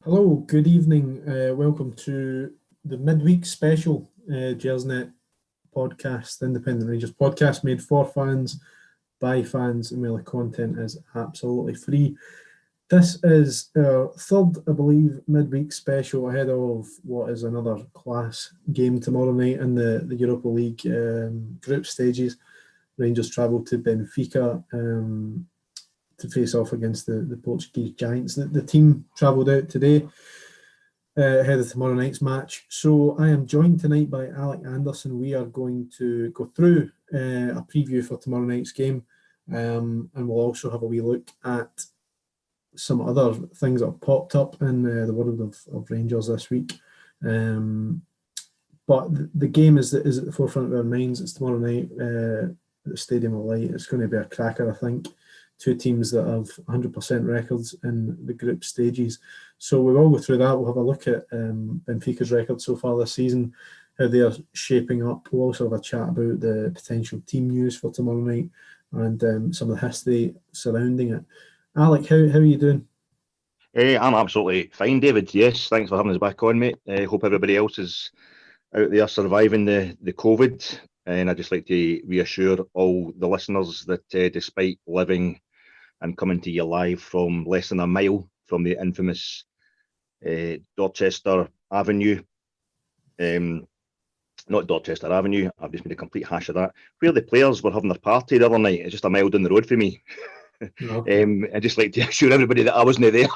Hello, good evening. Welcome to the midweek special Gersnet Podcast, Independent Rangers podcast made for fans, by fans, and where the content is absolutely free. This is our third, I believe, midweek special ahead of what is another class game tomorrow night in the Europa League group stages. Rangers travel to Benfica to face off against the Portuguese Giants. The team travelled out today ahead of tomorrow night's match. So I am joined tonight by Alec Anderson. We are going to go through a preview for tomorrow night's game, and we'll also have a wee look at some other things that have popped up in the world of Rangers this week. But the game is at the forefront of our minds. It's tomorrow night at the Stadium of Light. It's going to be a cracker, I think. Two teams that have 100% records in the group stages. So we'll all go through that. We'll have a look at Benfica's record so far this season, how they are shaping up. We'll also have a chat about the potential team news for tomorrow night and some of the history surrounding it. Alec, how are you doing? I'm absolutely fine, David. Yes, thanks for having us back on, mate. Hope everybody else is out there surviving the COVID. And I'd just like to reassure all the listeners that despite living and coming to you live from less than a mile from the infamous Dorchester Avenue, not Dorchester Avenue, I've just made a complete hash of that, where the players were having their party the other night. It's just a mile down the road for me. Okay. I'd just like to assure everybody that I wasn't there.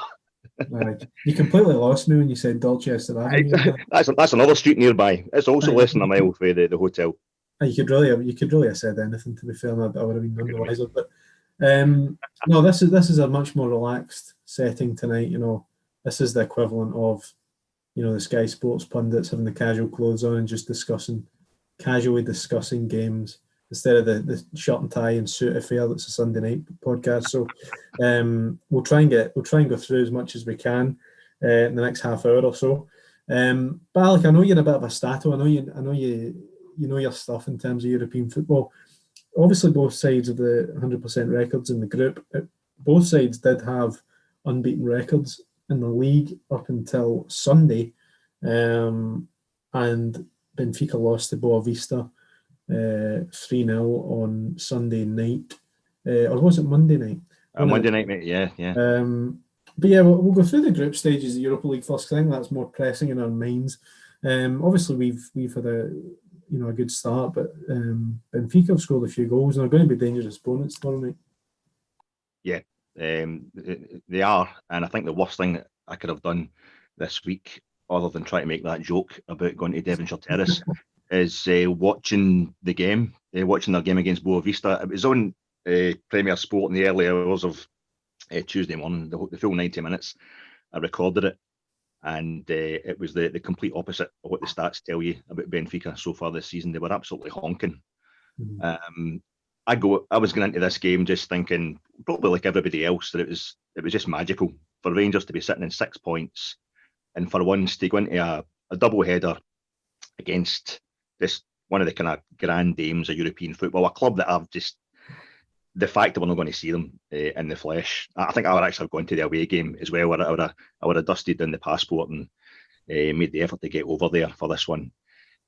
Right. You completely lost me when you said Dorchester Avenue. That's another street nearby. It's also less than a mile for the hotel. You could really have said anything, to be fair, and I would have been none the wiser. But no, this is a much more relaxed setting tonight. You know, this is the equivalent of, the Sky Sports pundits having the casual clothes on and just casually discussing games instead of the shirt and tie and suit affair that's a Sunday night podcast. So we'll try and go through as much as we can in the next half hour or so. But Alec, I know you're a bit of a stato. I know you know your stuff in terms of European football. Obviously, both sides of the 100% records in the group. Both sides did have unbeaten records in the league up until Sunday, and Benfica lost to Boa Vista 3-0 on Sunday night, or was it Monday night? Monday night, mate. Yeah. But yeah, we'll go through the group stages of the Europa League first, because I think that's more pressing in our minds. Obviously, we've had a good start, but Benfica have scored a few goals and are going to be dangerous opponents tomorrow night. Yeah, they are, and I think the worst thing that I could have done this week, other than try to make that joke about going to Devonshire Terrace, is watching their game against Boa Vista. It was on Premier Sport in the early hours of Tuesday morning, the full 90 minutes. I recorded it. And it was the complete opposite of what the stats tell you about Benfica so far this season. They were absolutely honking. Mm-hmm. I was going into this game just thinking, probably like everybody else, that it was just magical for Rangers to be sitting in 6 points, and for once to go into a double header against this one of the kind of grand dames of European football, a club that I've just, the fact that we're not going to see them in the flesh. I think I would actually have gone to the away game as well, where I would have dusted down the passport and made the effort to get over there for this one.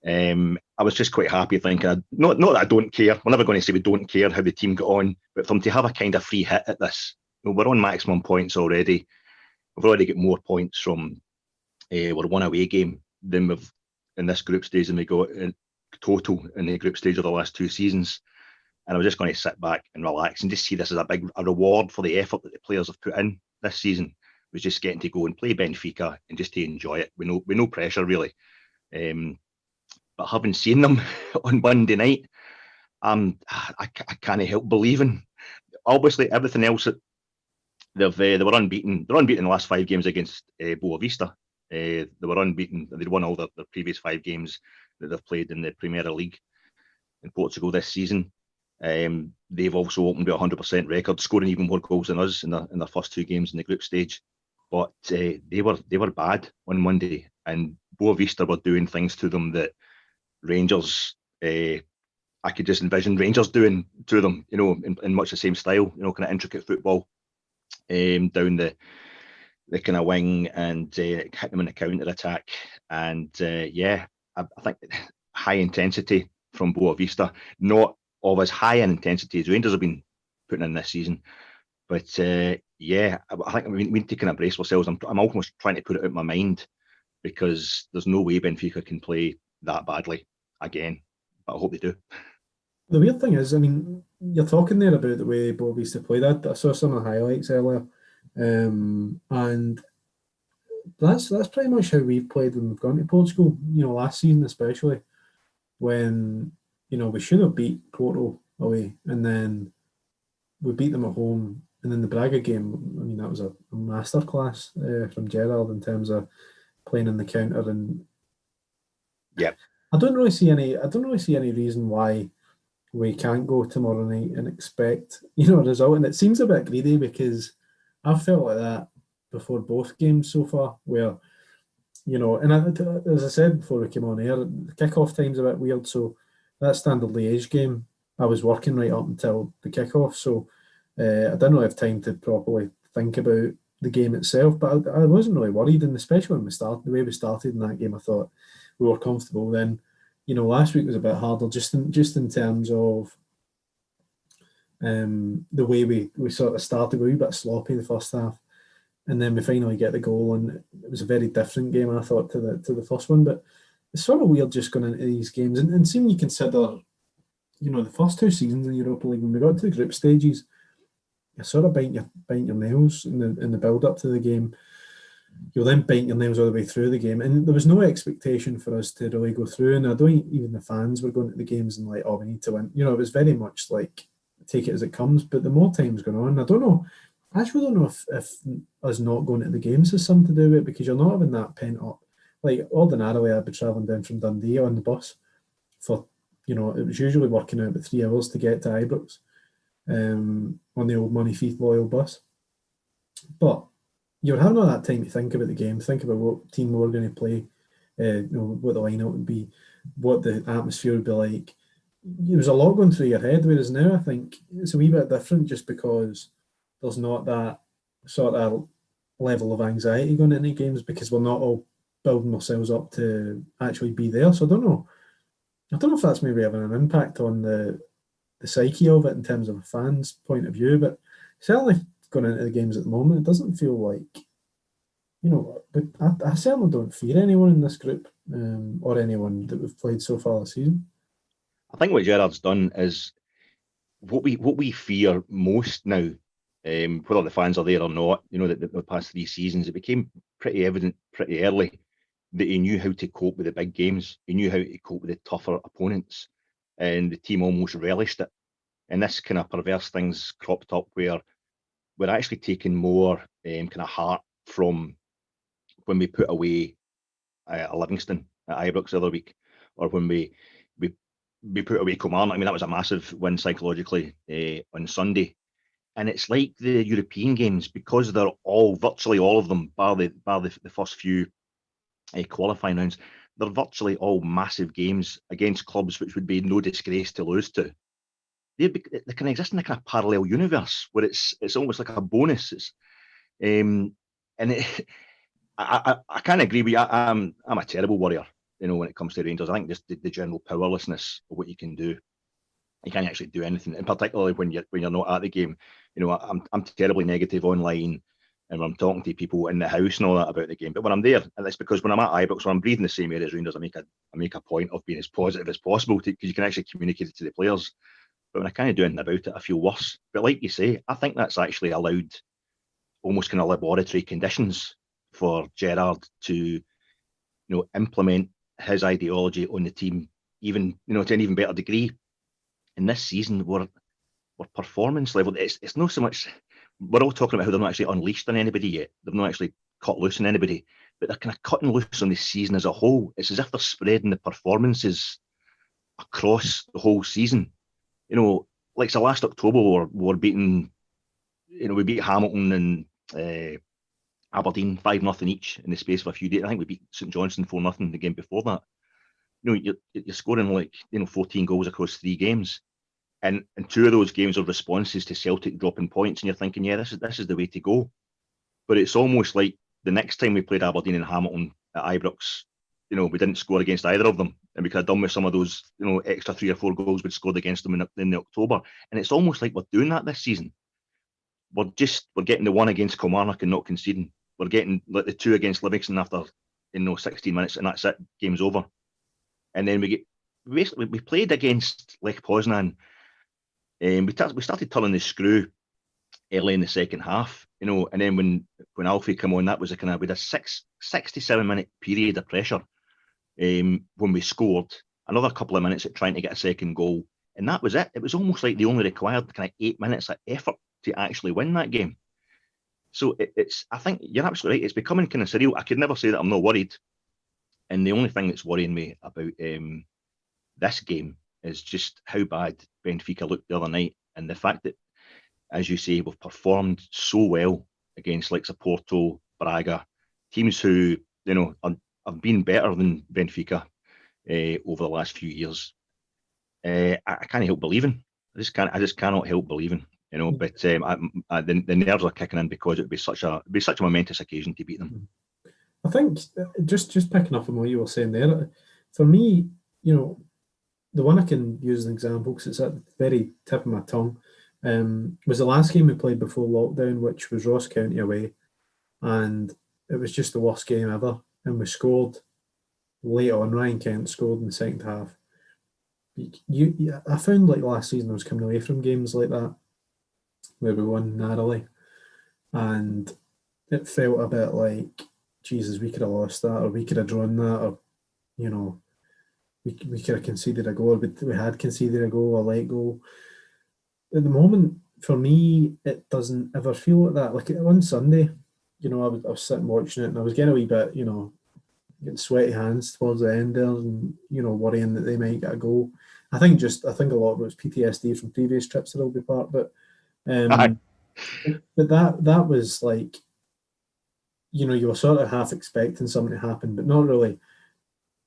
I was just quite happy thinking, not that I don't care. We're never going to say we don't care how the team got on, but for them to have a kind of free hit at this, we're on maximum points already. We've already got more points from we're one away game than we've in this group stage than we got in total in the group stage of the last 2 seasons. And I was just going to sit back and relax and just see this as a reward for the effort that the players have put in this season. Was just getting to go and play Benfica and just to enjoy it with no pressure really. But having seen them on Monday night, I can't help believing. Obviously, everything else that they were unbeaten. They're unbeaten in the last 5 games against Boa Vista. They were unbeaten. They'd won all their previous 5 games that they've played in the Premier League in Portugal this season. They've also opened with a 100% record, scoring even more goals than us in their first 2 games in the group stage. But they were bad on Monday, and Boa Vista were doing things to them that Rangers, I could just envision Rangers doing to them, in much the same style, kind of intricate football, down the the kind of wing and hit them in the counter attack. And I think high intensity from Boa Vista, not of as high an intensity as Rangers have been putting in this season. But I think we need to kind of brace ourselves. I'm almost trying to put it out of my mind, because there's no way Benfica can play that badly again. But I hope they do. The weird thing is, I mean, you're talking there about the way Bob used to play that. I saw some of the highlights earlier, and that's pretty much how we've played when we've gone to Portugal. Last season especially, when we should have beat Porto away, and then we beat them at home, and then the Braga game. I mean, that was a masterclass from Gerrard in terms of playing in the counter, and yeah, I don't really see any reason why we can't go tomorrow night and expect a result. And it seems a bit greedy, because I've felt like that before both games so far, where and as I said before we came on air, the kickoff time's a bit weird. So that Standard Liège game, I was working right up until the kickoff, so I didn't really have time to properly think about the game itself. But I wasn't really worried, and especially when the way we started in that game, I thought we were comfortable. Then, last week was a bit harder, just in terms of the way we sort of started. We were a wee bit sloppy the first half, and then we finally get the goal, and it was a very different game, I thought, to the first one. But it's sort of weird just going into these games, and seeing you consider, the first two seasons in the Europa League, when we got to the group stages, you sort of bite your nails in the build up to the game. You'll then bite your nails all the way through the game, and there was no expectation for us to really go through. And I don't think even the fans were going to the games and like, oh, we need to win. It was very much like, take it as it comes. But the more time's going on, I actually don't know if us not going to the games has something to do with it, because you're not having that pent up. Like, ordinarily, I'd be travelling down from Dundee on the bus for, it was usually working out about 3 hours to get to Ibrox on the old Money Feet Loyal bus. But you're having all that time to think about the game, think about what team we were going to play, what the lineup would be, what the atmosphere would be like. There was a lot going through your head, whereas now I think it's a wee bit different, just because there's not that sort of level of anxiety going into games, because we're not all building ourselves up to actually be there. So I don't know if that's maybe having an impact on the psyche of it in terms of a fan's point of view, but certainly going into the games at the moment, it doesn't feel like, but I certainly don't fear anyone in this group, or anyone that we've played so far this season. I think what Gerrard's done is what we fear most now, whether the fans are there or not. The past 3 seasons, it became pretty evident pretty early that he knew how to cope with the big games. He knew how to cope with the tougher opponents, and the team almost relished it. And this kind of perverse things cropped up, where we're actually taking more kind of heart from when we put away Livingston at Ibrox the other week, or when we put away Kilmarnock. I mean, that was a massive win psychologically on Sunday. And it's like the European games, because they're virtually all of them, bar the first few qualifying rounds, they're virtually all massive games against clubs which would be no disgrace to lose to. They can exist in a kind of parallel universe where it's almost like a bonus. I can't agree with you. I'm a terrible worrier, when it comes to Rangers. I think just the general powerlessness of what you can do. You can't actually do anything, and particularly when you're not at the game. I'm terribly negative online, and when I'm talking to people in the house and all that about the game. But when I'm there, and it's because when I'm at Ibrox, when I'm breathing the same air as Rangers, I make a point of being as positive as possible, because you can actually communicate it to the players. But when I kind of do anything about it, I feel worse. But like you say, I think that's actually allowed almost kind of laboratory conditions for Gerrard to, implement his ideology on the team, even, to an even better degree. In this season, we're performance level. It's not so much, we're all talking about how they're not actually unleashed on anybody yet. They've not actually cut loose on anybody, but they're kind of cutting loose on the season as a whole. It's as if they're spreading the performances across the whole season. Like so last October, we're beating, we beat Hamilton and Aberdeen 5-0 each in the space of a few days. I think we beat St Johnstone 4-0 the game before that. You're scoring like 14 goals across 3 games, and 2 of those games are responses to Celtic dropping points, and you're thinking, yeah, this is the way to go. but it's almost like the next time we played Aberdeen and Hamilton at Ibrox, we didn't score against either of them, and we could have done with some of those, extra 3 or 4 goals we'd scored against them in the October. And it's almost like we're doing that this season. We're getting the 1 against Kilmarnock and not conceding. We're getting like the 2 against Livingston after 16 minutes, and that's it. Game's over. And then we played against Lech Poznan, and we started turning the screw early in the second half, and then when Alfie came on, that was we had a 67-minute period of pressure. When we scored, another couple of minutes at trying to get a second goal, and that was it. It was almost like they only required 8 minutes of effort to actually win that game. So I think you're absolutely right. It's becoming kind of surreal. I could never say that I'm not worried. And the only thing that's worrying me about this game is just how bad Benfica looked the other night, and the fact that, as you say, we've performed so well against like Porto, Braga, teams who have been better than Benfica over the last few years. I can't help believing. I just cannot help believing. But the nerves are kicking in because it'd be such a momentous occasion to beat them. I think just picking up on what you were saying there, for me, the one I can use as an example, because it's at the very tip of my tongue, was the last game we played before lockdown, which was Ross County away, and it was just the worst game ever. And we scored late on. Ryan Kent scored in the second half. I found like last season I was coming away from games like that where we won narrowly, and it felt a bit like, Jesus, we could have lost that, or we could have drawn that, or we could have conceded a goal, but we had conceded a goal, a late goal. At the moment, for me, it doesn't ever feel like that. Like on Sunday, I was sitting watching it, and I was getting a wee bit, getting sweaty hands towards the end there, and worrying that they might get a goal. I think a lot of it was PTSD from previous trips that I'll be part, but that was like, you were sort of half expecting something to happen, but not really.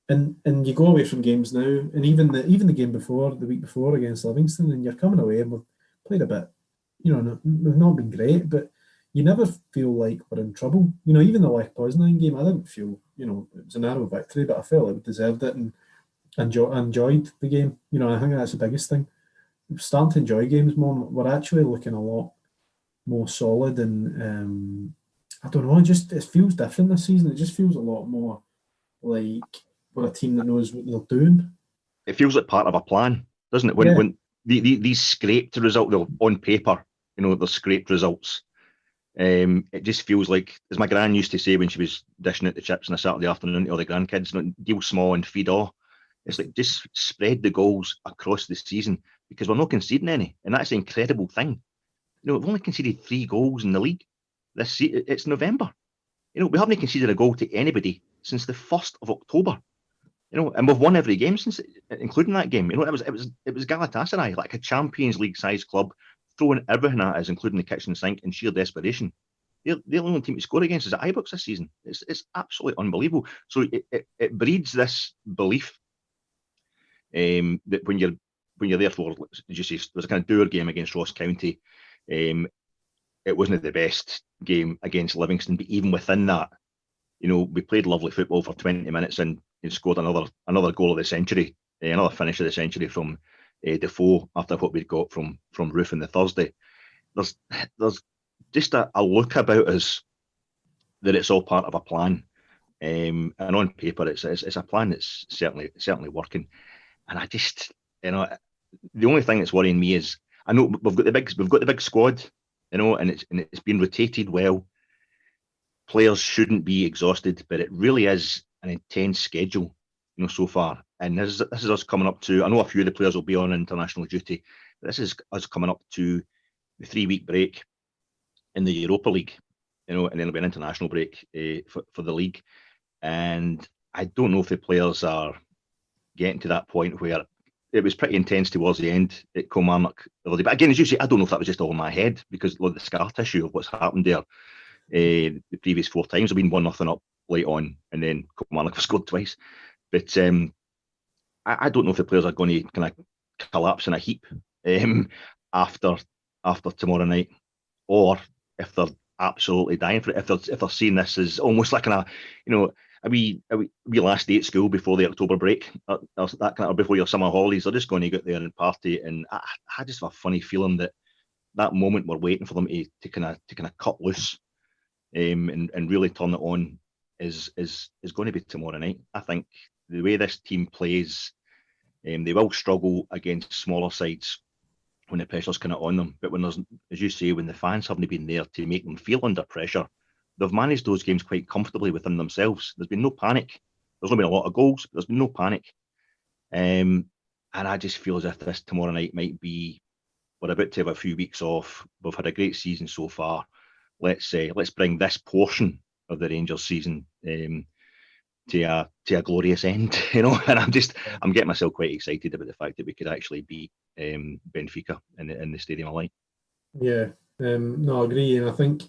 And you go away from games now, and even the game before, the week before against Livingston, and you're coming away and we've played a bit, we've not been great, but you never feel like we're in trouble. Even the Lech Poznan game, I didn't feel, it was a narrow victory, but I felt like we deserved it and enjoyed the game. I think that's the biggest thing. We're starting to enjoy games more. We're actually looking a lot more solid, and I don't know, it feels different this season. It just feels a lot more like we're a team that knows what they're doing. It feels like part of a plan, doesn't it? When these scraped results on paper, they're scraped results. It just feels like, as my gran used to say when she was dishing out the chips on a Saturday afternoon to all the grandkids, deal small and feed all. It's like, just spread the goals across the season, because we're not conceding any, and that's an incredible thing. We've only conceded 3 goals in the league this season. It's November. We haven't conceded a goal to anybody since the 1st of October. And we've won every game since, including that game. It was Galatasaray, like a Champions League size club, throwing everything at us, including the kitchen sink, in sheer desperation. They're the only team to score against us at Ibrox this season. It's absolutely unbelievable. So it breeds this belief that when you're there for, as you say, there's a kind of dour game against Ross County. It wasn't the best game against Livingston, but even within that, we played lovely football for 20 minutes and scored another goal of the century, another finish of the century from Defoe after what we'd got from Roof on the Thursday. There's just a look about us that it's all part of a plan, and on paper it's a plan that's certainly working. And I just, the only thing that's worrying me is, I know we've got the big squad, and it's been rotated well. Players shouldn't be exhausted, but it really is an intense schedule, so far. And this is us coming up to, I know a few of the players will be on international duty, but this is us coming up to the 3-week break in the Europa League, and then there'll be an international break for the league. And I don't know if the players are getting to that point where it was pretty intense towards the end at Kilmarnock. But again, as you say, I don't know if that was just all in my head, because the scar tissue of what's happened there. The previous 4 times have been 1-0 up late on, and then Kilmarnock have scored twice. But I don't know if the players are going to kind of collapse in a heap after tomorrow night, or if they're absolutely dying for it. If they're seeing this as almost like a wee last day at school before the October break, or that kind of, before your summer holidays, they're just going to get there and party. And I just have a funny feeling that moment we're waiting for them to kind of cut loose, and really turn it on is going to be tomorrow night. I think the way this team plays, they will struggle against smaller sides when the pressure's kind of on them. But when there's, as you say, when the fans haven't been there to make them feel under pressure, they've managed those games quite comfortably within themselves. There's been no panic. There's not been a lot of goals, but there's been no panic. And I just feel as if this tomorrow night might be, we're about to have a few weeks off. We've had a great season so far. Let's bring this portion of the Rangers season to a glorious end, And I'm getting myself quite excited about the fact that we could actually beat Benfica in the Stadium of Light. Yeah, no, I agree, and I think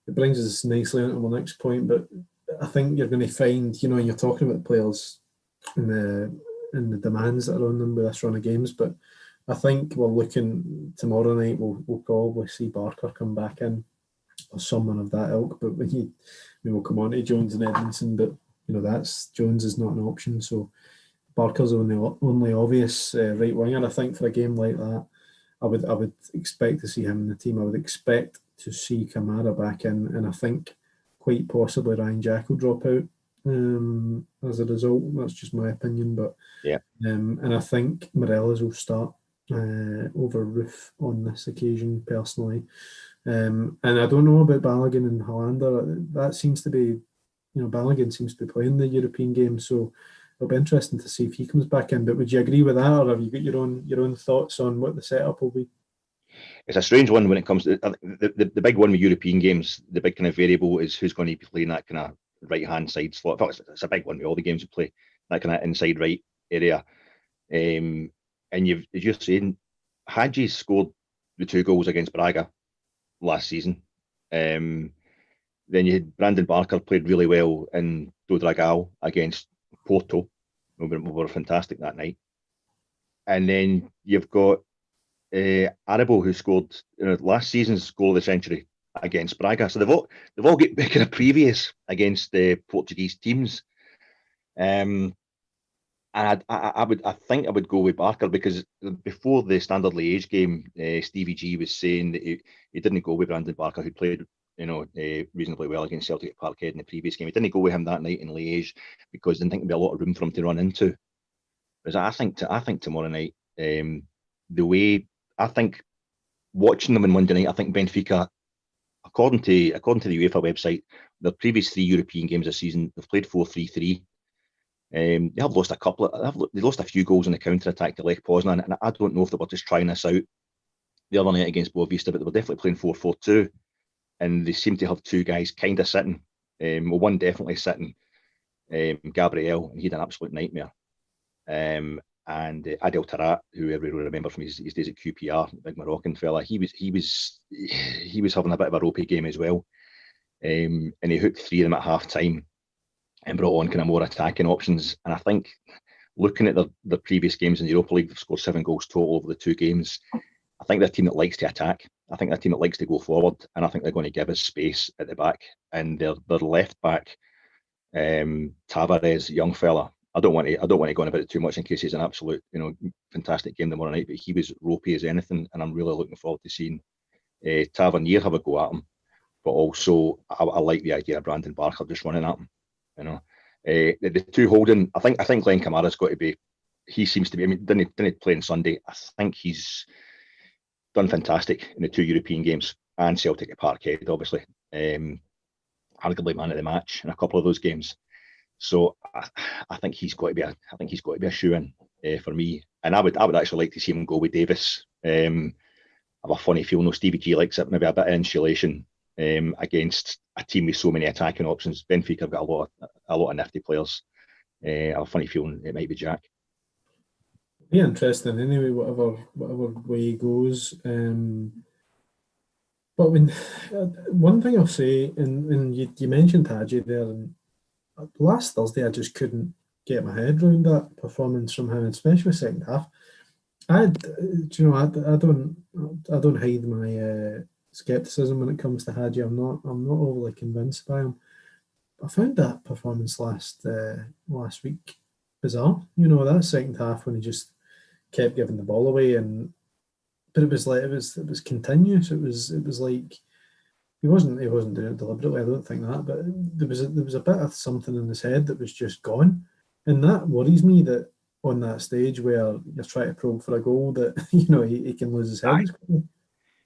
it brings us nicely onto my next point. But I think you're going to find, you're talking about players and the demands that are on them with this run of games. But I think we're looking tomorrow night. We'll probably see Barker come back in, or someone of that ilk. But we'll come on to Jones and Edmonson. But that's Jones is not an option. So Barker's the only obvious right winger. I think for a game like that, I would expect to see him in the team. I would expect to see Kamara back in, and I think quite possibly Ryan Jack will drop out as a result. That's just my opinion, but yeah. And I think Morelos will start over Roof on this occasion, personally. And I don't know about Balogun and Hollander. That seems to be, Balogun seems to be playing the European game, so it'll be interesting to see if he comes back in. But would you agree with that, or have you got your own thoughts on what the setup will be? It's a strange one when it comes to the big one with European games. The big kind of variable is who's going to be playing that kind of right-hand side slot. It's a big one with all the games we play, that kind of inside right area. And as you're saying, Hadji scored the 2 goals against Braga last season. Then you had Brandon Barker played really well in Do Dragao against Porto. We were fantastic that night. And then you've got Arabo, who scored last season's goal of the century against Braga. So they've all got kind of previous against the Portuguese teams. And I think I would go with Barker, because before the Standard Liège game, Stevie G was saying that he didn't go with Brandon Barker, who played reasonably well against Celtic at Parkhead in the previous game. He didn't go with him that night in Liège because he didn't think there'd be a lot of room for him to run into. Whereas I think tomorrow night, the way I think watching them on Monday night, I think Benfica, according to the UEFA website, their previous 3 European games this season, they've played 4-3-3. They have lost they lost a few goals in the counter attack to Lech Poznan, and I don't know if they were just trying this out the other night against Boavista, but they were definitely playing 4-4-2, and they seem to have 2 guys kind of sitting. One definitely sitting, Gabriel, and he had an absolute nightmare. And Adel Tarat, who everyone will remember from his days at QPR, the big Moroccan fella, he was having a bit of a ropey game as well, and he hooked 3 of them at half time and brought on kind of more attacking options. And I think, looking at the previous games in the Europa League, they've scored 7 goals total over the 2 games. I think they're a team that likes to attack. I think they're a team that likes to go forward, and I think they're going to give us space at the back. And their left back, Tavares, young fella, I don't want to go on about it too much in case he's an absolute, fantastic game tomorrow night, but he was ropey as anything, and I'm really looking forward to seeing Tavernier have a go at him. But also, I like the idea of Brandon Barker just running at him. The 2 holding, I think Glenn Kamara's got to be. He seems to be. I mean, didn't play on Sunday. I think he's done fantastic in the 2 European games, and Celtic at Parkhead, obviously. Arguably man of the match in a couple of those games. So I think he's got to be a shoe-in for me. And I would actually like to see him go with Davis. I have a funny feeling, Stevie G likes it, maybe a bit of insulation against a team with so many attacking options. Benfica have got a lot of nifty players. I have a funny feeling it might be Jack. Be interesting anyway, whatever way he goes. But when one thing I'll say, and you mentioned Hadji there, and last Thursday I just couldn't get my head around that performance from him, especially the second half. I don't hide scepticism when it comes to Hadji. I'm not overly convinced by him. I found that performance last week bizarre. That second half when he just kept giving the ball away, but it was continuous. It was like he wasn't doing it deliberately. I don't think that, but there was a bit of something in his head that was just gone, and that worries me. That on that stage where you're trying to probe for a goal, that he can lose his head.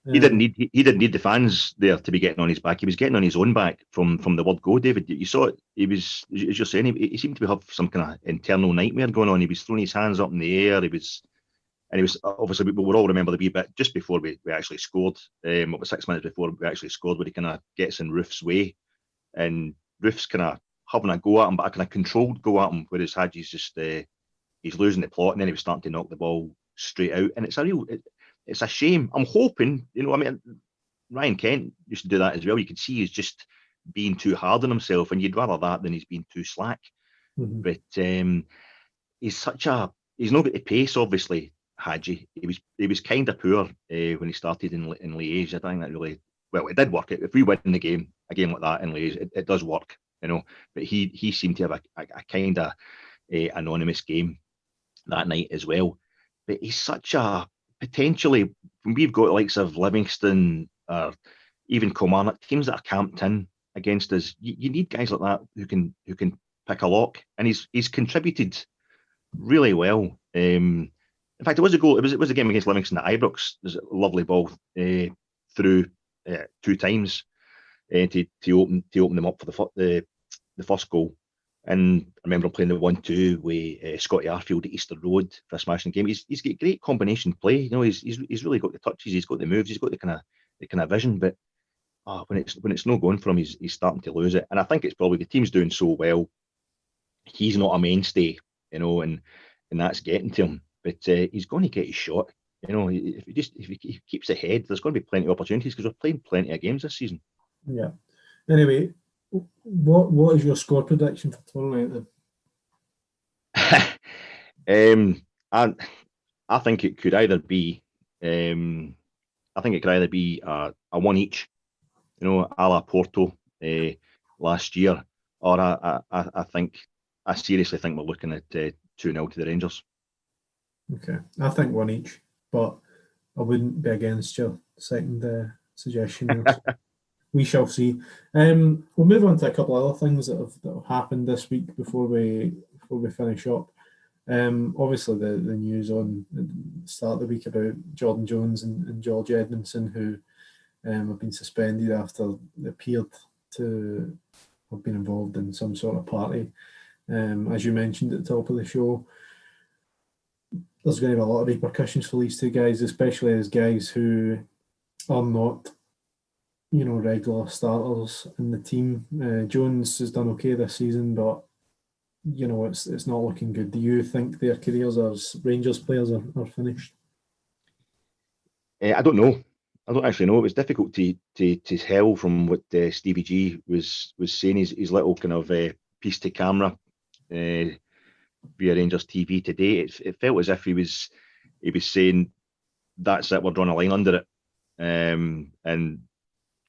He didn't need the fans there to be getting on his back. He was getting on his own back from the word go, David. You saw it. He was, as you're saying, he seemed to have some kind of internal nightmare going on. He was throwing his hands up in the air. He was obviously, we all remember the wee bit just before we actually scored. About 6 minutes before we actually scored, where he kind of gets in Roof's way, and Roof's kind of having a go at him, but a kind of controlled go at him, whereas Hadji's just he's losing the plot, and then he was starting to knock the ball straight out, and it's a shame. I'm hoping, Ryan Kent used to do that as well. You could see he's just being too hard on himself, and you'd rather that than he's being too slack. Mm-hmm. But he's not got the pace, obviously. Hadji, he was kind of poor when he started in Liège. I think that really, well, it did work. If we win a game like that in Liège, it does work, But he seemed to have a kind of anonymous game that night as well. But he's such a potentially, when we've got the likes of Livingston or even Kilmarnock, teams that are camped in against us, you need guys like that who can pick a lock, and he's contributed really well. In fact, it was a goal. It was a game against Livingston at Ibrox. There's a lovely ball through 2 times to open them up for the first goal. And I remember him playing the 1-2 with Scotty Arfield at Easter Road for a smashing game. He's got great combination play. He's really got the touches. He's got the moves. He's got the kind of vision. But when it's not going for him, he's starting to lose it. And I think it's probably the team's doing so well. He's not a mainstay, and that's getting to him. But he's going to get his shot. If he keeps ahead, there's going to be plenty of opportunities because we're playing plenty of games this season. Yeah. Anyway, what is your score prediction for tomorrow night then? I think it could either be a 1 each, a la Porto last year, or I seriously think we're looking at 2-0 to the Rangers. Okay, I think 1 each, but I wouldn't be against your second suggestion. We shall see. We'll move on to a couple of other things that have happened this week before we finish up. Obviously, the news on the start of the week about Jordan Jones and George Edmonson, who have been suspended after they appeared to have been involved in some sort of party. As you mentioned at the top of the show, there's going to be a lot of repercussions for these 2 guys, especially as guys who are not, regular starters in the team. Jones has done okay this season, but it's not looking good. Do you think their careers as Rangers players are finished? I don't know. I don't actually know. It was difficult to tell from what Stevie G was saying. His little kind of piece to camera via Rangers TV today. It felt as if he was saying, "That's it. We're drawing a line under it," and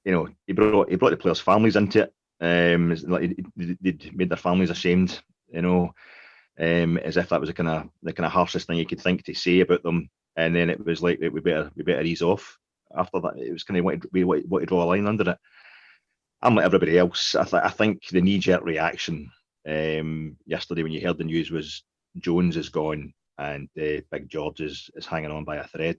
he brought the players' families into it. They'd made their families ashamed, as if that was the kind of harshest thing you could think to say about them. And then it was like, we better ease off. After that, it was kind of want to draw a line under it. I'm like everybody else. I think the knee-jerk reaction yesterday when you heard the news was Jones is gone and Big George is hanging on by a thread.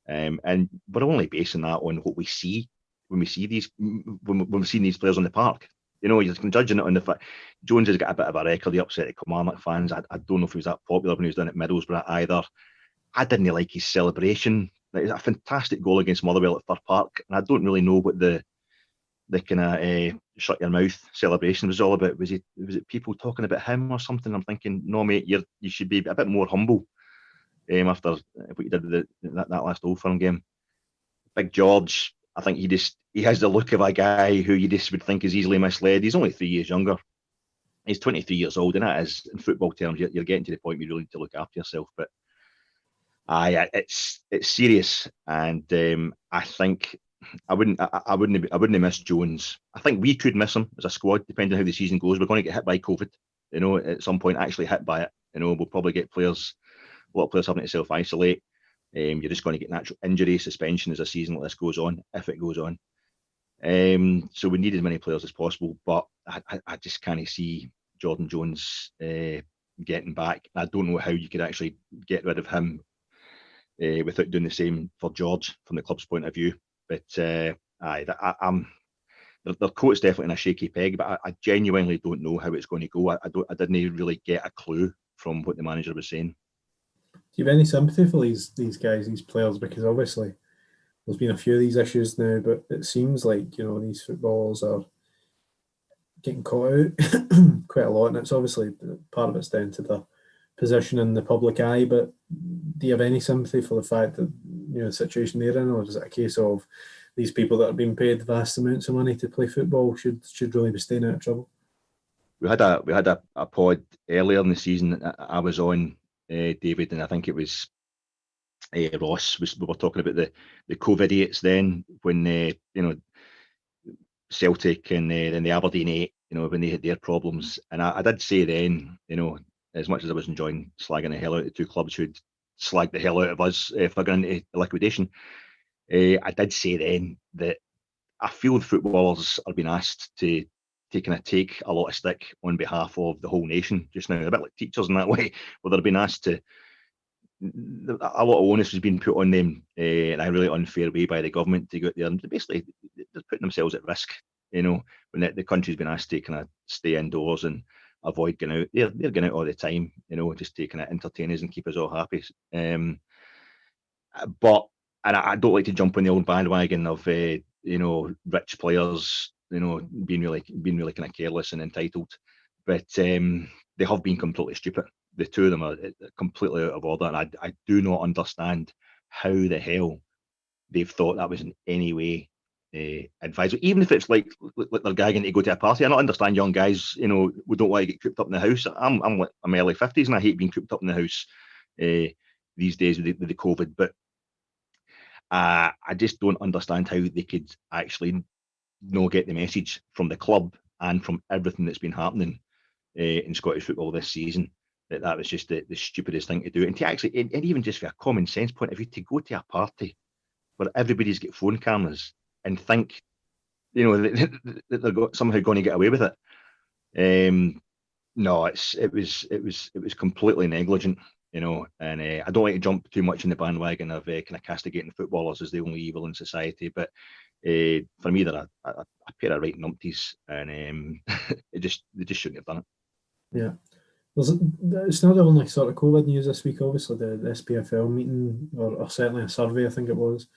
And we're only basing that on what we see when we see these players on the park. You're judging it on the fact Jones has got a bit of a record. He upset the Kilmarnock fans. I don't know if he was that popular when he was down at Middlesbrough either. I didn't like his celebration. It was a fantastic goal against Motherwell at Fir Park, and I don't really know what the kind of shut your mouth celebration was all about. Was it people talking about him or something? I'm thinking, no, mate, you should be a bit more humble after what you did with that last Old Firm game. Big George, I think he has the look of a guy who you just would think is easily misled. He's only 3 years younger. He's 23 years old, and that is, in football terms, you're getting to the point where you really need to look after yourself. But it's serious, and I think I wouldn't miss Jones. I think we could miss him as a squad, depending on how the season goes. We're going to get hit by COVID, at some point, actually hit by it. We'll probably get a lot of players having to self-isolate. You're just going to get natural injury, suspension as a season like this goes on, if it goes on. So we need as many players as possible, but I just can't see Jordan Jones getting back. I don't know how you could actually get rid of him without doing the same for George from the club's point of view. But I'm their coat's definitely in a shaky peg, but I genuinely don't know how it's going to go. I didn't really get a clue from what the manager was saying. Do you have any sympathy for these guys, these players? Because obviously there's been a few of these issues now, but it seems like, these footballers are getting caught out quite a lot, and it's obviously part of it's down to the position in the public eye. But do you have any sympathy for the fact that the situation they're in, or is it a case of these people that are being paid vast amounts of money to play football should really be staying out of trouble? We had a pod earlier in the season. I was on, David, and I think it was Ross. We were talking about the COVID idiots then, when Celtic and then the Aberdeen 8, when they had their problems. And I did say then, as much as I was enjoying slagging the hell out of the two clubs who'd slagged the hell out of us for going into liquidation, I did say then that I feel the footballers are being asked to kind of take a lot of stick on behalf of the whole nation just now, a bit like teachers in that way, where they're being asked to. A lot of onus has been put on them in a really unfair way by the government to go out there, and basically they're putting themselves at risk. When the country's been asked to kind of stay indoors and avoid going out, they're going out all the time. Just to kind of entertain us and keep us all happy. But I don't like to jump on the old bandwagon of rich players being really kind of careless and entitled, but they have been completely stupid. The two of them are completely out of order, and I do not understand how the hell they've thought that was in any way advisable. Even if it's like they're gagging to go to a party, I don't understand young guys, we don't want to get cooped up in the house. I'm early 50s and I hate being cooped up in the house these days with the COVID, but I just don't understand how they could actually not get the message from the club and from everything that's been happening in Scottish football this season, that was just the stupidest thing to do. And to actually, and even just from a common sense point of view, to go to a party where everybody's got phone cameras and think, that they're somehow going to get away with it. No, it was completely negligent, and I don't like to jump too much in the bandwagon of kind of castigating footballers as the only evil in society, but for me they're a pair of right numpties, and they just shouldn't have done it. Yeah. It's not the only sort of COVID news this week. Obviously, the SPFL meeting, or certainly a survey, I think it was,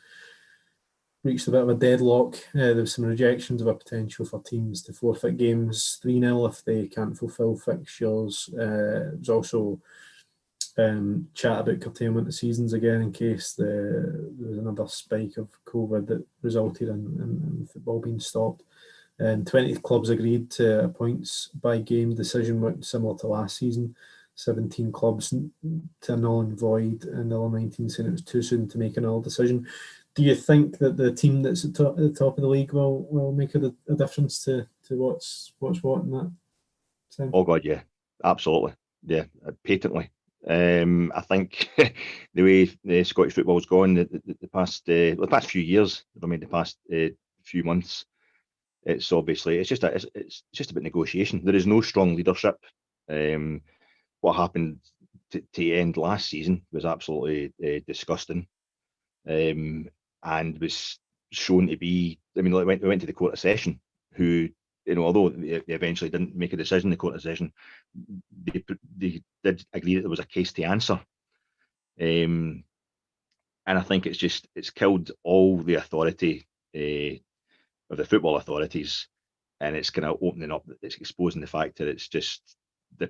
reached a bit of a deadlock. There was some rejections of a potential for teams to forfeit games 3-0 if they can't fulfil fixtures. There's also chat about curtailment of seasons again in case there was another spike of COVID that resulted in football being stopped. 20 clubs agreed to a points by game decision, similar to last season. 17 clubs to null and void, and the other 19 saying it was too soon to make another decision. Do you think that the team that's at the top of the league will make a difference to what's what in that sense? Oh God, yeah, absolutely, yeah, patently. I think the way the Scottish football's gone the past few years, the past few months, it's just about negotiation. There is no strong leadership. What happened to end last season was absolutely disgusting, and was shown to be. We went to the Court of Session, who, although they eventually didn't make a decision in the Court of Session, they did agree that there was a case to answer. And I think it's killed all the authority of the football authorities, and it's kind of opening up, it's exposing the fact that it's just the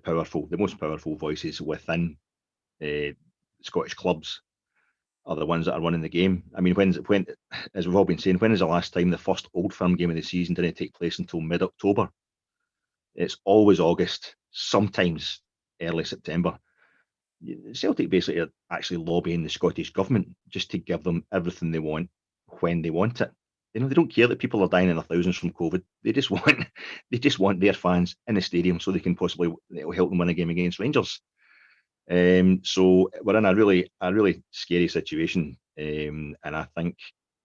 most powerful voices within Scottish clubs are the ones that are running the game. I mean, when, as we've all been saying, when is the last time the first Old Firm game of the season didn't take place until mid-October? It's always August, sometimes early September. Celtic basically are actually lobbying the Scottish government just to give them everything they want when they want it. they don't care that people are dying in their thousands from COVID. They just want their fans in the stadium so they can possibly help them win a game against Rangers. So we're in a really scary situation, and I think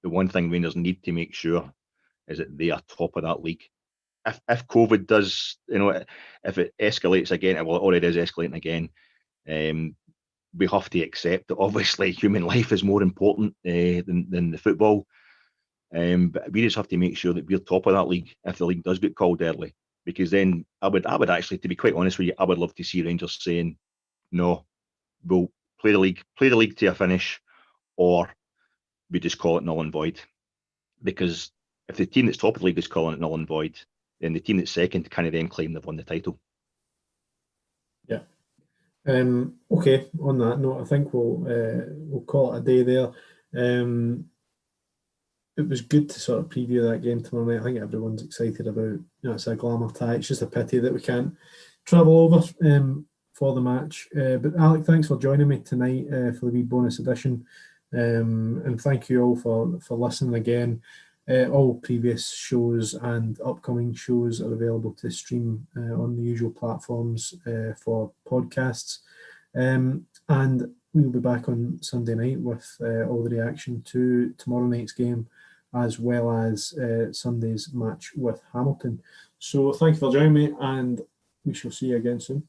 the one thing Rangers need to make sure is that they are top of that league. If COVID does, if it escalates again, well, it already is escalating again. We have to accept that obviously human life is more important than the football. But we just have to make sure that we're top of that league if the league does get called early, because then I would actually, to be quite honest with you, I would love to see Rangers saying, no, we'll play the league to a finish, or we just call it null and void. Because if the team that's top of the league is calling it null and void, then the team that's second can then claim they've won the title. Yeah. Okay. On that note, I think we'll call it a day there. It was good to sort of preview that game tomorrow night. I think everyone's excited about. It's a glamour tie. It's just a pity that we can't travel over for the match. But Alec, thanks for joining me tonight for the wee bonus edition, and thank you all for listening again. All previous shows and upcoming shows are available to stream on the usual platforms for podcasts. And we'll be back on Sunday night with all the reaction to tomorrow night's game, as well as Sunday's match with Hamilton. So thank you for joining me, and we shall see you again soon.